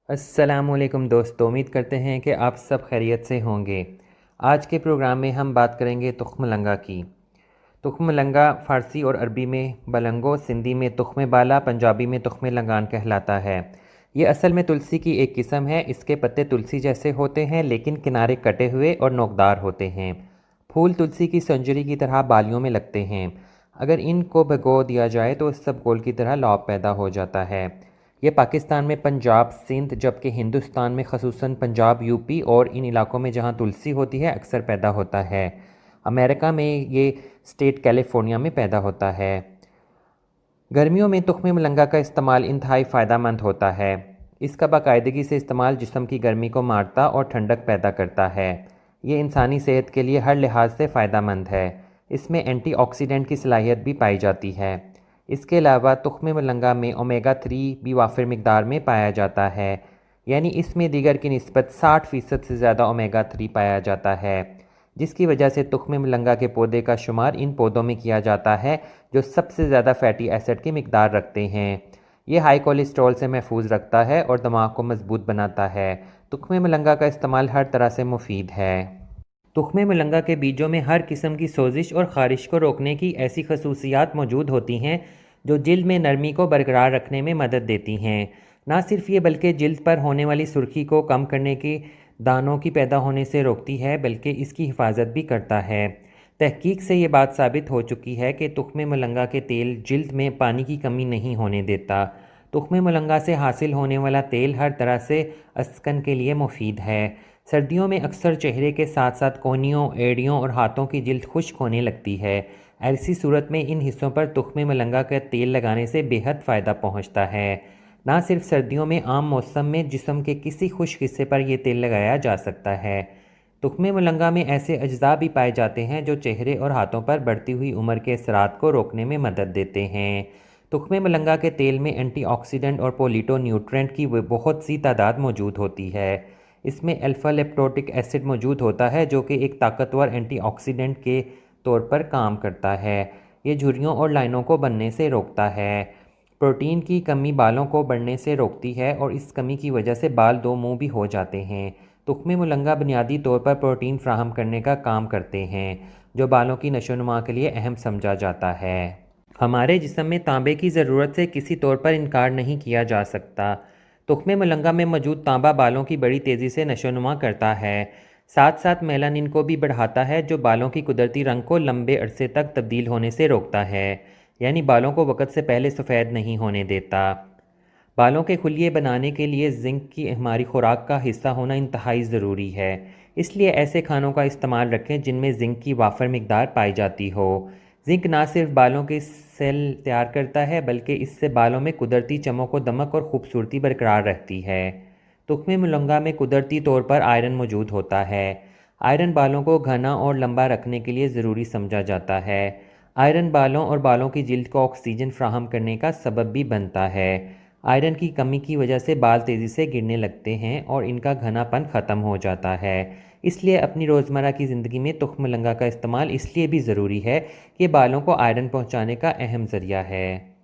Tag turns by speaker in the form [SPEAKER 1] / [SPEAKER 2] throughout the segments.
[SPEAKER 1] अस्सलामुअलैकुम दोस्तों, उम्मीद करते हैं कि आप सब खैरियत से होंगे। आज के प्रोग्राम में हम बात करेंगे तुख्म लंगा की। तुख्म लंगा फ़ारसी और अरबी में बलंगो, सिंधी में तुख्म बाला, पंजाबी में तुख्म लंगान कहलाता है। ये असल में तुलसी की एक किस्म है। इसके पत्ते तुलसी जैसे होते हैं लेकिन किनारे कटे हुए और नोकदार होते हैं। फूल तुलसी की संजरी की तरह बालियों में लगते हैं। अगर इनको भिगो दिया जाए तो सब गोल की तरह लौब पैदा हो जाता है। ये पाकिस्तान में पंजाब, सिंध, जबकि हिंदुस्तान में ख़ुसूसन पंजाब, यूपी और इन इलाकों में जहाँ तुलसी होती है अक्सर पैदा होता है। अमेरिका में ये स्टेट कैलिफोर्निया में पैदा होता है। गर्मियों में तुख्म मलंगा का इस्तेमाल इंतहाई फ़ायदेमंद होता है। इसका बाकायदगी से इस्तेमाल जिस्म की गर्मी को मारता और ठंडक पैदा करता है। ये इंसानी सेहत के लिए हर लिहाज से फ़ायदेमंद है। इसमें एंटीऑक्सीडेंट की सलाहियत भी पाई जाती है। इसके अलावा तुख्म मलंगा में ओमेगा 3 भी वाफिर मिकदार में पाया जाता है, यानी इसमें दीगर की निस्बत 60% से ज़्यादा ओमेगा 3 पाया जाता है, जिसकी वजह से तुख्म मलंगा के पौधे का शुमार इन पौधों में किया जाता है जो सबसे ज़्यादा फैटी एसिड की मिकदार रखते हैं। ये हाई कोलेस्ट्रॉल से महफूज रखता है और दिमाग को मजबूत बनाता है। तुख्म मलंगा का इस्तेमाल हर तरह से मुफीद है। तुख्म मलंगा के बीजों में हर किस्म की सोजिश और ख़ारिश को रोकने की ऐसी खसूसियात मौजूद होती हैं जो जिल्द में नरमी को बरकरार रखने में मदद देती हैं। ना सिर्फ ये बल्कि जिल्द पर होने वाली सुर्खी को कम करने की, दानों की पैदा होने से रोकती है, बल्कि इसकी हिफाजत भी करता है। तहकीक से ये बात साबित हो चुकी है कि तुख्म मलंगा के तेल जिल्द में पानी की कमी नहीं होने देता। तुख्म मलंगा से हासिल होने वाला तेल हर तरह से अस्कन के लिए मुफीद है। सर्दियों में अक्सर चेहरे के साथ साथ कोहनियों, एड़ियों और हाथों की जिल्द खुश्क होने लगती है। ऐसी सूरत में इन हिस्सों पर तुख्म मलंगा का तेल लगाने से बेहद फ़ायदा पहुंचता है। ना सिर्फ सर्दियों में, आम मौसम में जिस्म के किसी खुश्क हिस्से पर यह तेल लगाया जा सकता है। तुख्म मलंगा में ऐसे अज्जा भी पाए जाते हैं जो चेहरे और हाथों पर बढ़ती हुई उम्र के असरात को रोकने में मदद देते हैं। तुख्म मलंगा के तेल में एंटीऑक्सीडेंट और पोलिटो न्यूट्रेंट की बहुत सी तादाद मौजूद होती है। इसमें अल्फ़ा लेप्टोटिक एसिड मौजूद होता है जो कि एक ताकतवर एंटीऑक्सीडेंट के तौर पर काम करता है। ये झुर्रियों और लाइनों को बनने से रोकता है। प्रोटीन की कमी बालों को बढ़ने से रोकती है और इस कमी की वजह से बाल दो मुंह भी हो जाते हैं। तुख्म मलंगा बुनियादी तौर पर प्रोटीन फ्राहम करने का काम करते हैं, जो बालों की नशोनुमा के लिए अहम समझा जाता है। हमारे जिस्म में तांबे की ज़रूरत से किसी तौर पर इनकार नहीं किया जा सकता। तुख्म मलंगा में मौजूद तांबा बालों की बड़ी तेज़ी से नशोनुमा करता है, साथ साथ मेलानिन को भी बढ़ाता है जो बालों की कुदरती रंग को लंबे अरसे तक तब्दील होने से रोकता है, यानी बालों को वक्त से पहले सफ़ेद नहीं होने देता। बालों के खुलिये बनाने के लिए जिंक की हमारी खुराक का हिस्सा होना इंतहाई ज़रूरी है। इसलिए ऐसे खानों का इस्तेमाल रखें जिनमें जिंक की वाफर मिकदार पाई जाती हो। जिंक ना सिर्फ बालों के सेल तैयार करता है बल्कि इससे बालों में कुदरती चमक व दमक और ख़ूबसूरती बरकरार रहती है। तुख्म मलंगा में कुदरती तौर पर आयरन मौजूद होता है। आयरन बालों को घना और लंबा रखने के लिए ज़रूरी समझा जाता है। आयरन बालों और बालों की जिल्द को ऑक्सीजन फ्राहम करने का सबब भी बनता है। आयरन की कमी की वजह से बाल तेज़ी से गिरने लगते हैं और इनका घनापन ख़त्म हो जाता है। इसलिए अपनी रोज़मर्रा की ज़िंदगी में तुख्म मलंगा का इस्तेमाल इसलिए भी ज़रूरी है कि बालों को आयरन पहुंचाने का अहम ज़रिया है।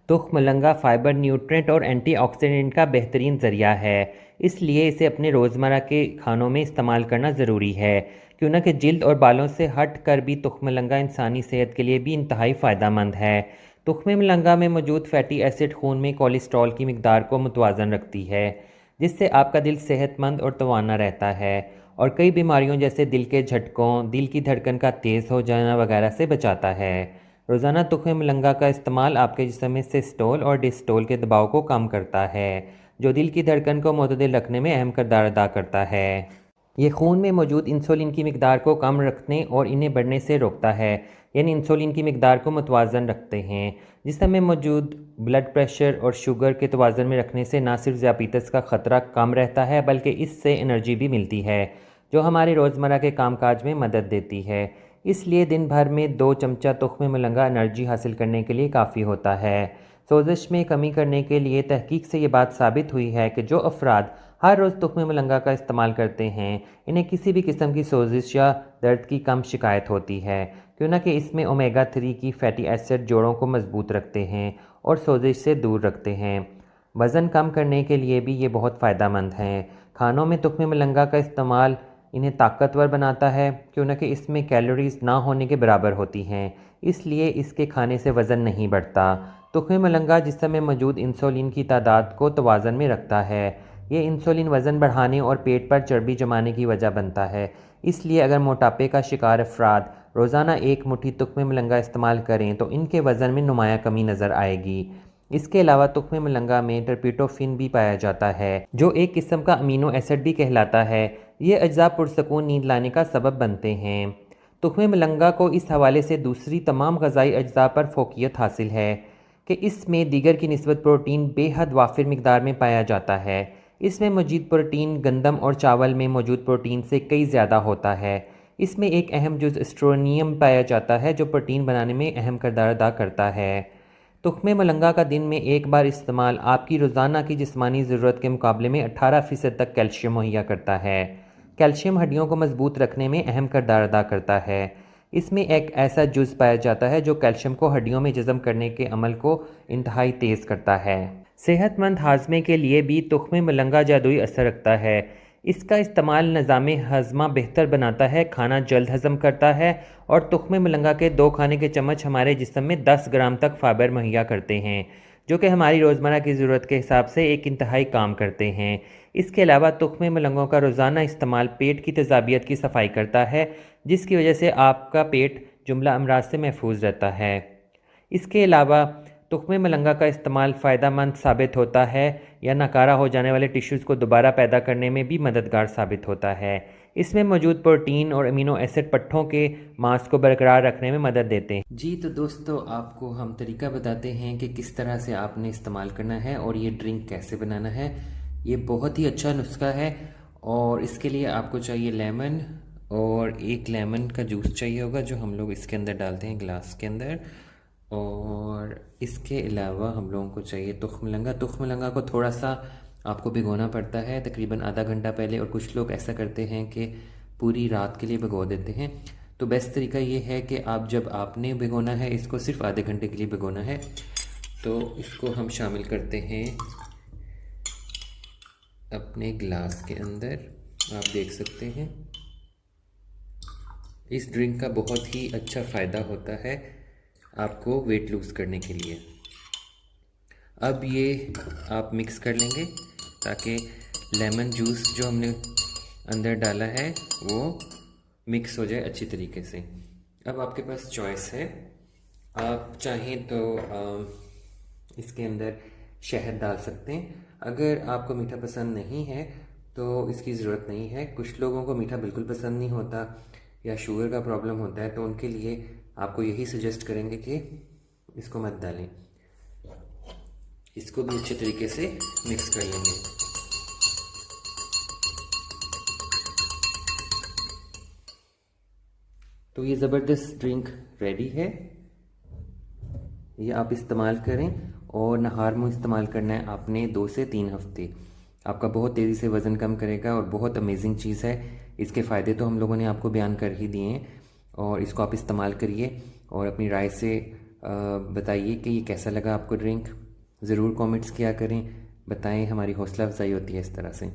[SPEAKER 1] तुख्म मलंगा फ़ाइबर, न्यूट्रेंट और एंटीऑक्सीडेंट का बेहतरीन ज़रिया है, इसलिए इसे अपने रोज़मर्रा के खानों में इस्तेमाल करना ज़रूरी है। क्यों ना कि जिल्द और बालों से हट कर भी तुख्म मलंगा इंसानी सेहत के लिए भी इंतहाई फ़ायदेमंद है। तुख्म मलंगा में मौजूद फ़ैटी एसिड खून में कोलेस्ट्रॉल की मिकदार को मुतवाज़न रखती है, जिससे आपका दिल सेहतमंद और तवाना रहता है और कई बीमारियों जैसे दिल के झटकों, दिल की धड़कन का तेज़ हो जाना वगैरह से बचाता है। रोज़ाना तुख्म मलंगा का इस्तेमाल आपके जिस्म में सिस्टोल और डिस्टोल के दबाव को कम करता है, जो दिल की धड़कन को मुतदिल रखने में अहम किरदार अदा करता है। ये खून में मौजूद इंसुलिन की मिकदार को कम रखने और इन्हें बढ़ने से रोकता है, यानी इंसुलिन की मिकदार को मुतवाज़न रखते हैं। जिस्म में मौजूद ब्लड प्रेशर और शुगर के तवाज़न में रखने से न सिर्फ ज़ियाबतीस का ख़तरा कम रहता है बल्कि इससे एनर्जी भी मिलती है, जो हमारे रोज़मर्रा के कामकाज में मदद देती है। इसलिए दिन भर में 2 चमचा तुख्म मलंगा एनर्जी हासिल करने के लिए काफ़ी होता है। सोजिश में कमी करने के लिए तहकीक से ये बात साबित हुई है कि जो अफराद हर रोज़ तुख्म मलंगा का इस्तेमाल करते हैं, इन्हें किसी भी किस्म की सोजिश या दर्द की कम शिकायत होती है, क्यों ना कि इसमें ओमेगा 3 की फैटी एसिड जोड़ों को मजबूत रखते हैं और सोजिश से दूर रखते हैं। वज़न कम करने के लिए भी ये बहुत फ़ायदेमंद हैं। खानों में तुख्म मलंगा का इस्तेमाल इन्हें ताकतवर बनाता है, क्योंकि इसमें कैलोरीज़ ना होने के बराबर होती हैं, इसलिए इसके खाने से वज़न नहीं बढ़ता। तुख्म मलंगा जिस्म में मौजूद इंसुलिन की तादाद को तवाज़न में रखता है। ये इंसुलिन वज़न बढ़ाने और पेट पर चर्बी जमाने की वजह बनता है। इसलिए अगर मोटापे का शिकार अफराद रोज़ाना एक मुट्ठी तुख्म मलंगा इस्तेमाल करें तो इनके वज़न में नुमाया कमी नज़र आएगी। इसके अलावा तुख्म मलंगा में टर्पिटोफिन भी पाया जाता है, जो एक किस्म का अमीनो एसिड भी कहलाता है। ये अज्जा पुरसकून नींद लाने का सबब बनते हैं। तुख्म मलंगा को इस हवाले से दूसरी तमाम ग़िज़ाई अज्जा पर फ़ोक़ियत हासिल है कि इसमें दीगर की निस्बत प्रोटीन बेहद वाफिर मिक़दार में पाया जाता है। इसमें मौजूद प्रोटीन गंदम और चावल में मौजूद प्रोटीन से कई ज़्यादा होता है। इसमें एक अहम जुज़ स्ट्रोनियम पाया जाता है, जो प्रोटीन बनाने में अहम किरदार अदा करता है। तुख्म मलंगा का दिन में एक बार इस्तेमाल आपकी रोज़ाना की जिस्मानी ज़रूरत के मुकाबले में 18% तक कैल्शियम मुहैया करता है। कैल्शियम हड्डियों को मजबूत रखने में अहम किरदार अदा करता है। इसमें एक ऐसा जुज़ पाया जाता है जो कैल्शियम को हड्डियों में जज़म करने के अमल को इंतहाई तेज़ करता है। सेहतमंद हाजमे के लिए भी तुख्म मलंगा जादुई असर रखता है। इसका इस्तेमाल निज़ाम हज़मा बेहतर बनाता है, खाना जल्द हज़म करता है और तुख्म मलंगा के 2 खाने के चम्मच हमारे जिस्म में 10 ग्राम तक फ़ाइबर मुहैया करते हैं, जो कि हमारी रोज़मर्रा की ज़रूरत के हिसाब से एक इंतहाई काम करते हैं। इसके अलावा तुख्म मलंगों का रोज़ाना इस्तेमाल पेट की तेज़ाबियत की सफाई करता है, जिसकी वजह से आपका पेट जुमला अमराज से महफूज रहता है। इसके अलावा तुख्म मलंगा का इस्तेमाल फ़ायदेमंद साबित होता है या नाकारा हो जाने वाले टिश्यूज़ को दोबारा पैदा करने में भी मददगार साबित होता है। इसमें मौजूद प्रोटीन और अमीनो एसिड पट्ठों के मांस को बरकरार रखने में मदद देते हैं। जी तो दोस्तों, आपको हम तरीका बताते हैं कि किस तरह से आपने इस्तेमाल करना है और ये ड्रिंक कैसे बनाना है। ये बहुत ही अच्छा नुस्खा है और इसके लिए आपको चाहिए लेमन, और एक लेमन का जूस चाहिए होगा जो हम लोग इसके अंदर डालते हैं गिलास के अंदर। और इसके अलावा हम लोगों को चाहिए तुख्म मलंगा। तुख्म मलंगा को थोड़ा सा आपको भिगोना पड़ता है, तकरीबन आधा घंटा पहले, और कुछ लोग ऐसा करते हैं कि पूरी रात के लिए भिगो देते हैं। तो बेस्ट तरीका ये है कि आप जब आपने भिगोना है इसको सिर्फ आधे घंटे के लिए भिगोना है। तो इसको हम शामिल करते हैं अपने गिलास के अंदर, आप देख सकते हैं। इस ड्रिंक का बहुत ही अच्छा फ़ायदा होता है आपको वेट लूज़ करने के लिए। अब ये आप मिक्स कर लेंगे ताकि लेमन जूस जो हमने अंदर डाला है वो मिक्स हो जाए अच्छी तरीके से। अब आपके पास चॉइस है, आप चाहें तो इसके अंदर शहद डाल सकते हैं। अगर आपको मीठा पसंद नहीं है तो इसकी ज़रूरत नहीं है। कुछ लोगों को मीठा बिल्कुल पसंद नहीं होता या शुगर का प्रॉब्लम होता है, तो उनके लिए आपको यही सजेस्ट करेंगे कि इसको मत डालें। इसको भी अच्छे तरीके से मिक्स कर लेंगे। तो ये ज़बरदस्त ड्रिंक रेडी है, ये आप इस्तेमाल करें। और नहार मुँह इस्तेमाल करना है आपने 2 से 3 हफ्ते। आपका बहुत तेज़ी से वज़न कम करेगा और बहुत अमेजिंग चीज़ है। इसके फ़ायदे तो हम लोगों ने आपको बयान कर ही दिए हैं, और इसको आप इस्तेमाल करिए और अपनी राय से बताइए कि ये कैसा लगा आपको ड्रिंक। ज़रूर कमेंट्स किया करें, बताएं, हमारी हौसला अफजाई होती है इस तरह से।